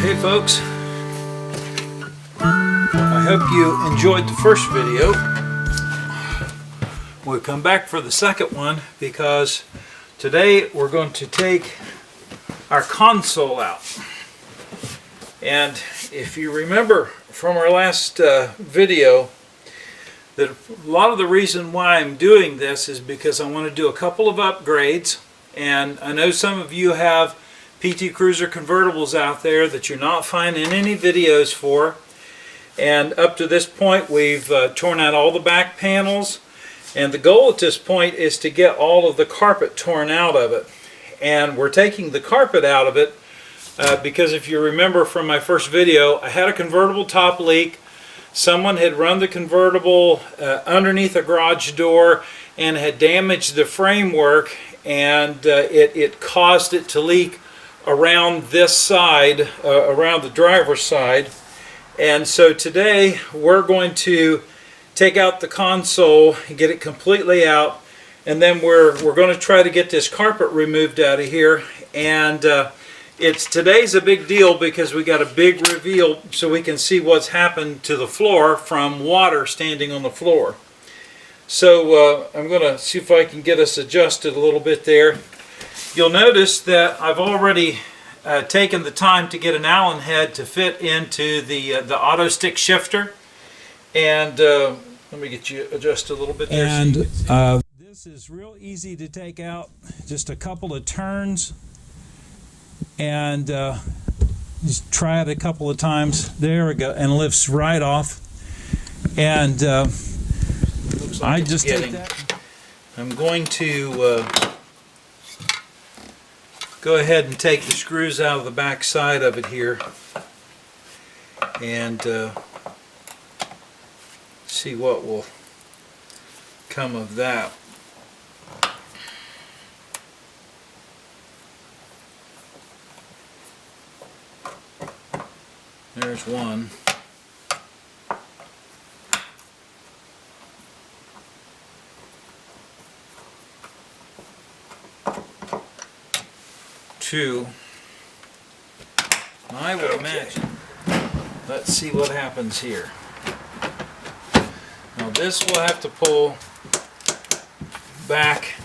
Hey folks, I hope you enjoyed the first video. We'll come back for the second one because today we're going to take our console out. And if you remember from our last video, that a lot of the reason why I'm doing this is because I want to do a couple of upgrades. And I know some of you have PT Cruiser convertibles out there that you're not finding any videos for. And up to this point we've torn out all the back panels, and the goal at this point is to get all of the carpet torn out of it. And we're taking the carpet out of it because if you remember from my first video, I had a convertible top leak. Someone had run the convertible underneath a garage door and had damaged the framework, and it caused it to leak around this side, around the driver's side. And so today we're going to take out the console and get it completely out, and then we're going to try to get this carpet removed out of here. And today's a big deal because we got a big reveal so we can see what's happened to the floor from water standing on the floor. So I'm going to see if I can get us adjusted a little bit there. You'll notice that I've already taken the time to get an Allen head to fit into the auto stick shifter. And let me get you adjusted a little bit there. And this is real easy to take out. Just a couple of turns. And just try it a couple of times. There we go. And lifts right off. And I just take that. I'm going to go ahead and take the screws out of the back side of it here and see what will come of that. There's one. Two. I would imagine. Let's see what happens here. Now this will have to pull back.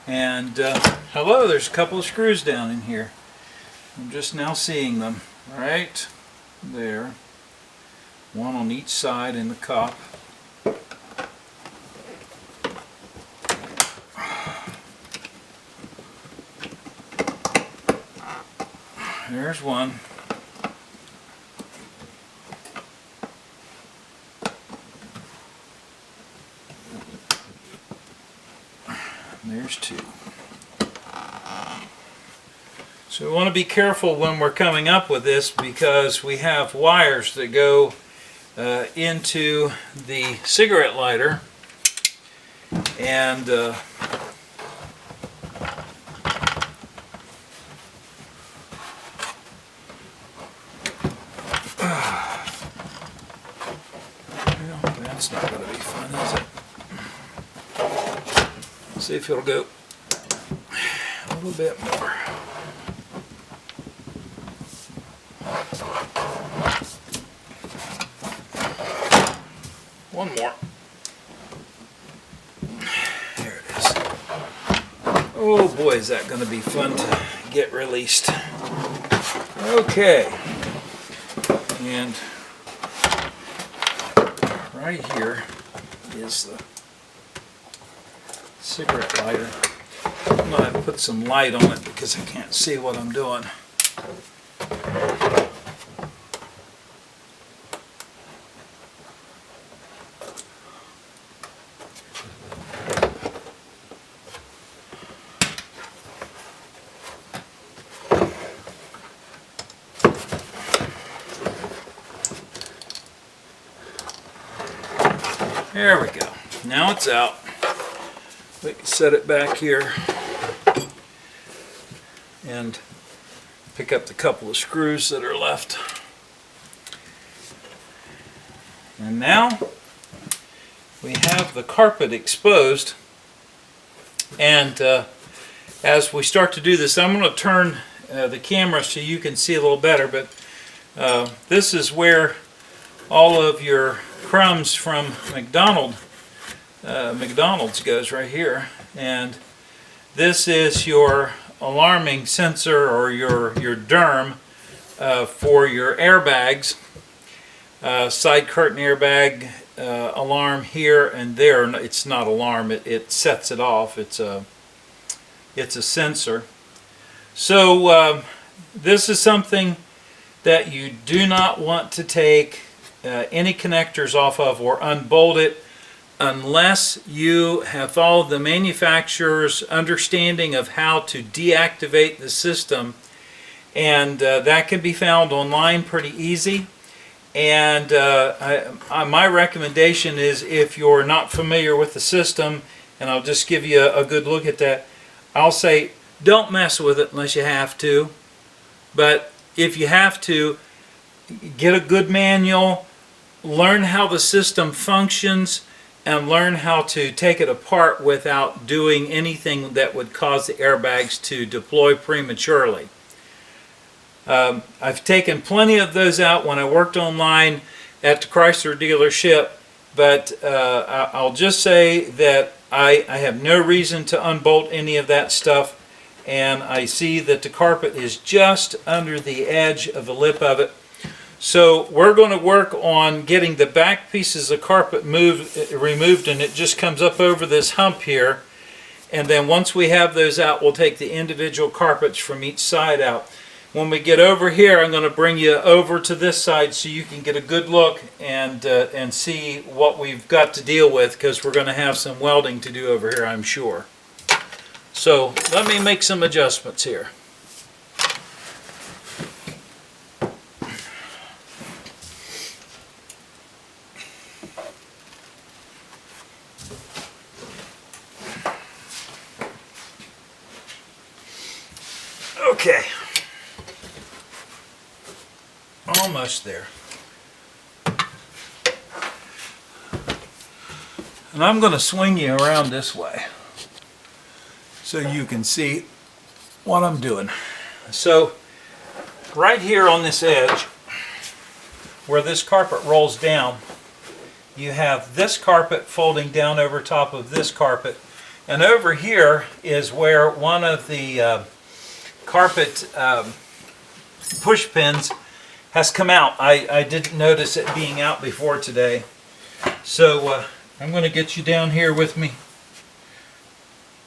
And hello, there's a couple of screws down in here. I'm just now seeing them. Right there. One on each side in the cup. There's one. There's two. So we want to be careful when we're coming up with this because we have wires that go into the cigarette lighter, and that's not going to be fun, is it? See if it'll go a little bit more. One more. There it is. Oh boy, is that going to be fun to get released. Okay. And right here is the cigarette lighter. I'm going to have to put some light on it because I can't see what I'm doing. There we go. Now it's out. We can set it back here and pick up the couple of screws that are left. And now we have the carpet exposed, and as we start to do this, I'm going to turn the camera so you can see a little better, but this is where all of your crumbs from McDonald's goes right here, and this is your alarming sensor, or your DERM for your airbags, side curtain airbag, alarm here and there. It's not alarm, it sets it off. It's a sensor. So this is something that you do not want to take any connectors off of or unbolt it unless you have followed the manufacturer's understanding of how to deactivate the system, and that can be found online pretty easy. And my recommendation is, if you're not familiar with the system, and I'll just give you a good look at that, I'll say don't mess with it unless you have to. But if you have to, get a good manual, learn how the system functions, and learn how to take it apart without doing anything that would cause the airbags to deploy prematurely. I've taken plenty of those out when I worked online at the Chrysler dealership, but I'll just say that I have no reason to unbolt any of that stuff, and I see that the carpet is just under the edge of the lip of it. So we're going to work on getting the back pieces of carpet removed, and it just comes up over this hump here. And then once we have those out, we'll take the individual carpets from each side out. When we get over here, I'm going to bring you over to this side so you can get a good look and see what we've got to deal with, because we're going to have some welding to do over here, I'm sure. So let me make some adjustments here. Okay. Almost there. And I'm going to swing you around this way so you can see what I'm doing. So right here on this edge, where this carpet rolls down, you have this carpet folding down over top of this carpet, and over here is where one of the carpet push pins has come out. I didn't notice it being out before today. So I'm going to get you down here with me,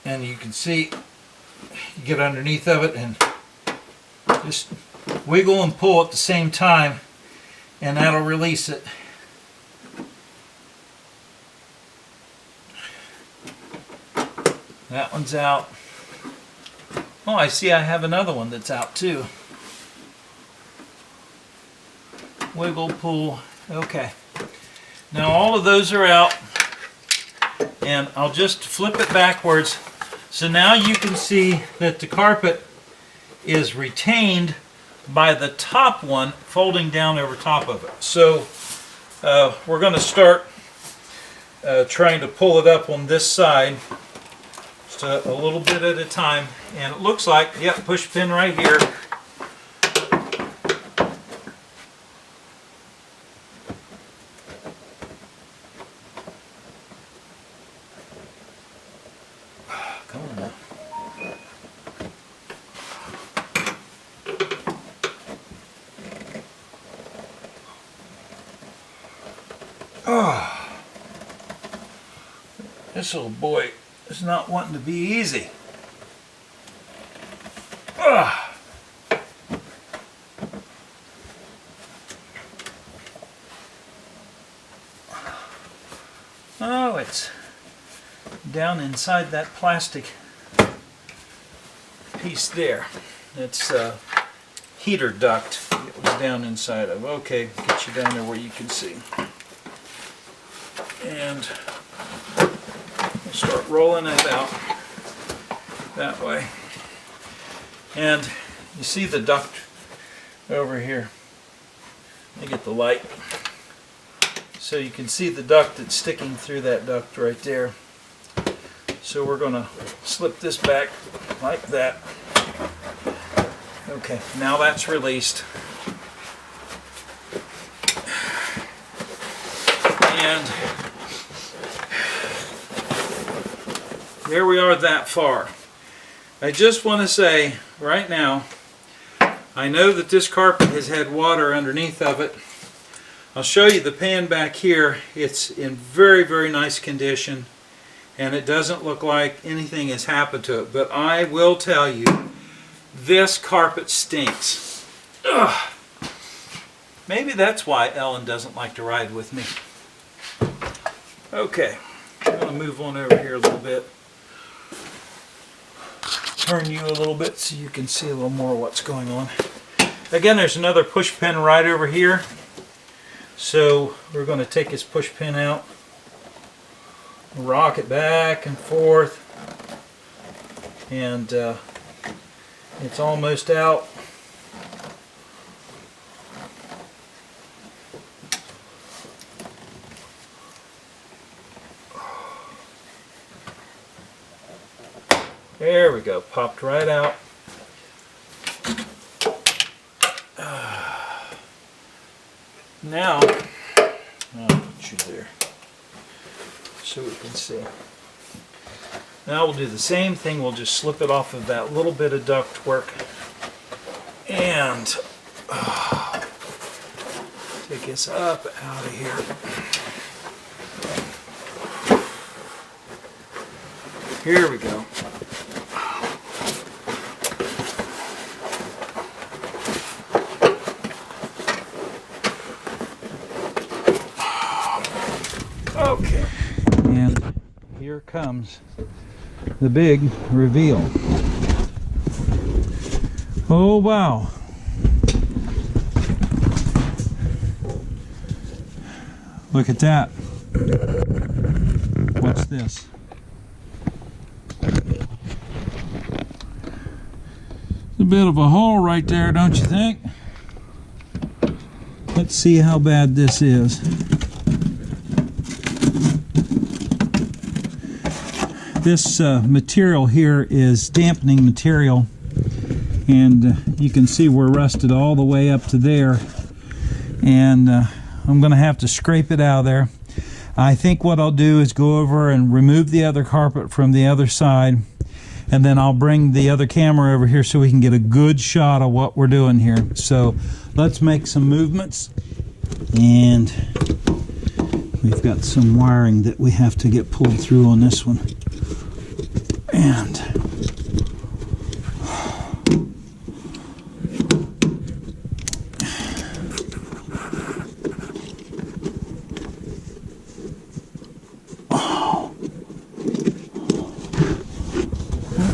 and you can see, you get underneath of it and just wiggle and pull at the same time, and that'll release it. That one's out. Oh, I see I have another one that's out too. Wiggle, pull. Okay. Now all of those are out, and I'll just flip it backwards. So now you can see that the carpet is retained by the top one folding down over top of it. So we're going to start trying to pull it up on this side, just a little bit at a time. And it looks like, yep, push pin right here. Come on now. Oh, this little boy is not wanting to be easy. Oh, it's down inside that plastic piece there. It's a heater duct it was down inside of. Okay, get you down there where you can see. And we'll start rolling it out that way. And you see the duct over here. Let me get the light. So you can see the duct that's sticking through that duct right there. So we're going to slip this back like that. Okay, now that's released. And there we are that far. I just want to say right now, I know that this carpet has had water underneath of it. I'll show you the pan back here. It's in very, very nice condition, and it doesn't look like anything has happened to it. But I will tell you, this carpet stinks. Ugh. Maybe that's why Ellen doesn't like to ride with me. Okay, I'm going to move on over here a little bit. Turn you a little bit so you can see a little more of what's going on. Again, there's another push pin right over here. So we're going to take this push pin out, rock it back and forth, and it's almost out. There we go, popped right out. Now, I'll put you there so we can see. Now we'll do the same thing. We'll just slip it off of that little bit of ductwork and take this up out of here. Here we go. Okay, and here comes the big reveal. Oh wow. Look at that. What's this? It's a bit of a hole right there, don't you think? Let's see how bad this is. This material here is dampening material, and you can see we're rusted all the way up to there, and I'm going to have to scrape it out of there. I think what I'll do is go over and remove the other carpet from the other side, and then I'll bring the other camera over here so we can get a good shot of what we're doing here. So let's make some movements, and we've got some wiring that we have to get pulled through on this one. And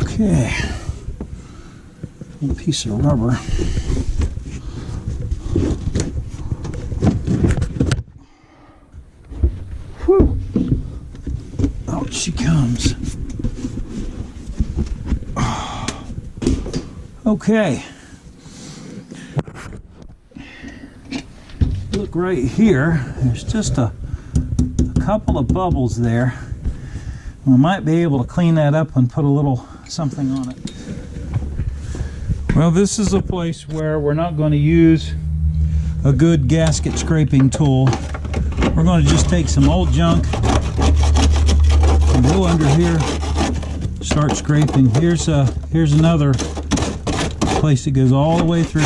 okay, a piece of rubber. Whew. Out she comes. Okay, look right here, there's just a couple of bubbles there. We might be able to clean that up and put a little something on it. Well, this is a place where we're not going to use a good gasket scraping tool. We're going to just take some old junk and go under here, start scraping. Here's another place that goes all the way through.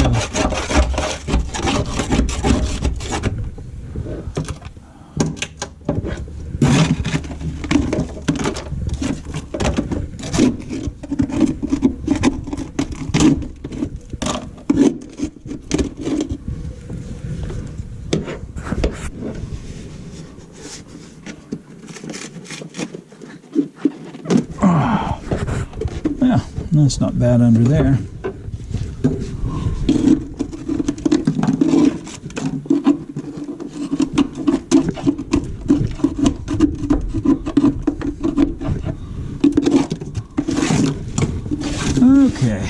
Yeah, that's not bad under there. Okay,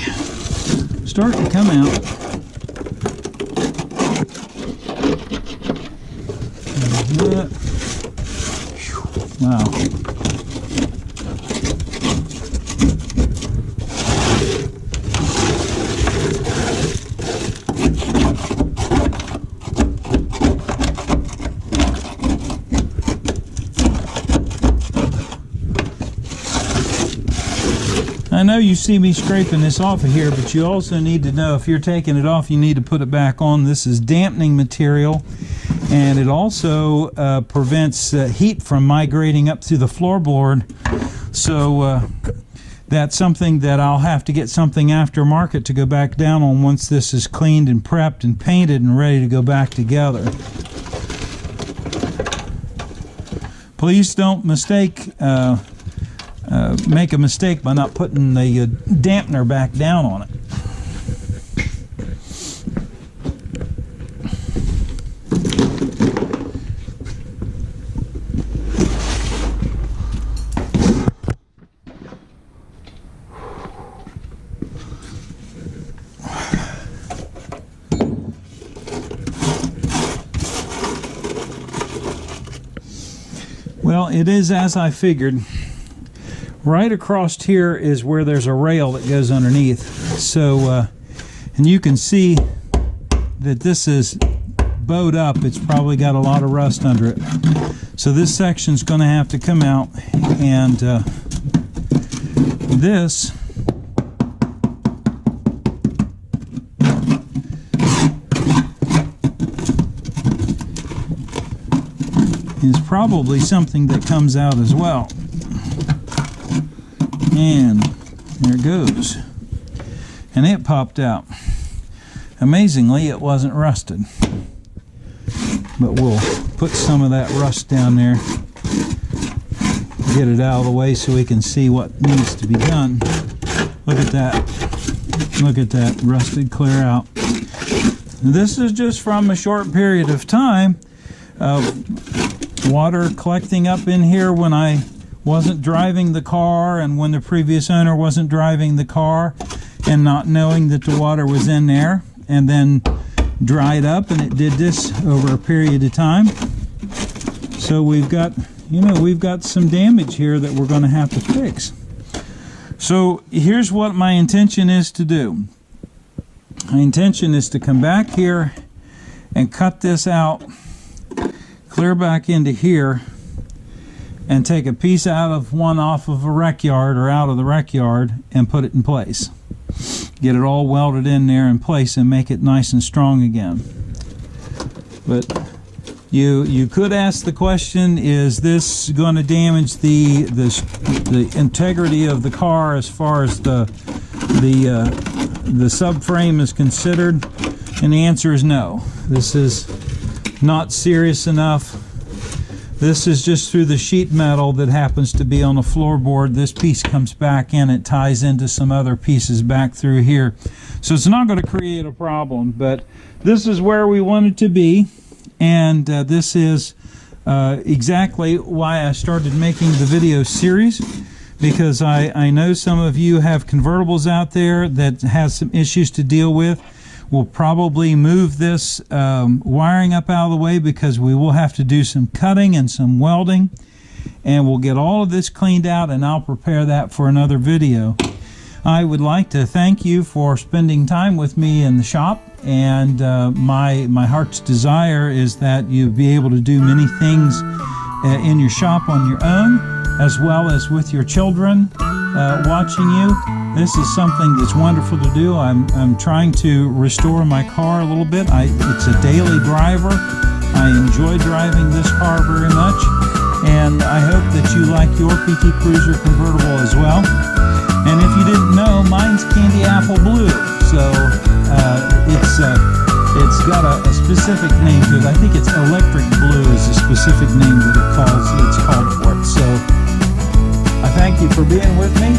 starting to come out. Wow. I know you see me scraping this off of here, but you also need to know if you're taking it off, you need to put it back on. This is dampening material, and it also prevents heat from migrating up through the floorboard. So that's something that I'll have to get something aftermarket to go back down on once this is cleaned and prepped and painted and ready to go back together. Please don't make a mistake by not putting the dampener back down on it. Well, it is as I figured. Right across here is where there's a rail that goes underneath. So, and you can see that this is bowed up. It's probably got a lot of rust under it. So this section's going to have to come out, and this is probably something that comes out as well. And there it goes. And it popped out. Amazingly, it wasn't rusted. But we'll put some of that rust down there, get it out of the way so we can see what needs to be done. Look at that. Look at that, rusted clear out. This is just from a short period of time of water collecting up in here when I wasn't driving the car, and when the previous owner wasn't driving the car, and not knowing that the water was in there, and then dried up, and it did this over a period of time. So we've got, we've got some damage here that we're going to have to fix. So here's what my intention is to do. My intention is to come back here and cut this out, clear back into here, and take a piece out of one off of a rec yard or out of the rec yard and put it in place. Get it all welded in there in place and make it nice and strong again. But you could ask the question, is this going to damage the integrity of the car as far as the subframe is considered? And the answer is no. This is not serious enough. This is just through the sheet metal that happens to be on the floorboard. This piece comes back in, it ties into some other pieces back through here. So it's not going to create a problem, but this is where we want it to be, and this is exactly why I started making the video series, because I know some of you have convertibles out there that has some issues to deal with. We'll probably move this wiring up out of the way because we will have to do some cutting and some welding, and we'll get all of this cleaned out, and I'll prepare that for another video. I would like to thank you for spending time with me in the shop, and my heart's desire is that you be able to do many things in your shop on your own, as well as with your children watching you. This is something that's wonderful to do. I'm trying to restore my car a little bit. It's a daily driver. I enjoy driving this car very much, and I hope that you like your PT Cruiser convertible as well. And if you didn't know, mine's Candy Apple Blue, so it's got a specific name to it. I think it's Electric Blue is the specific name that it's called for it. So I thank you for being with me,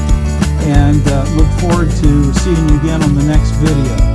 and look forward to seeing you again on the next video.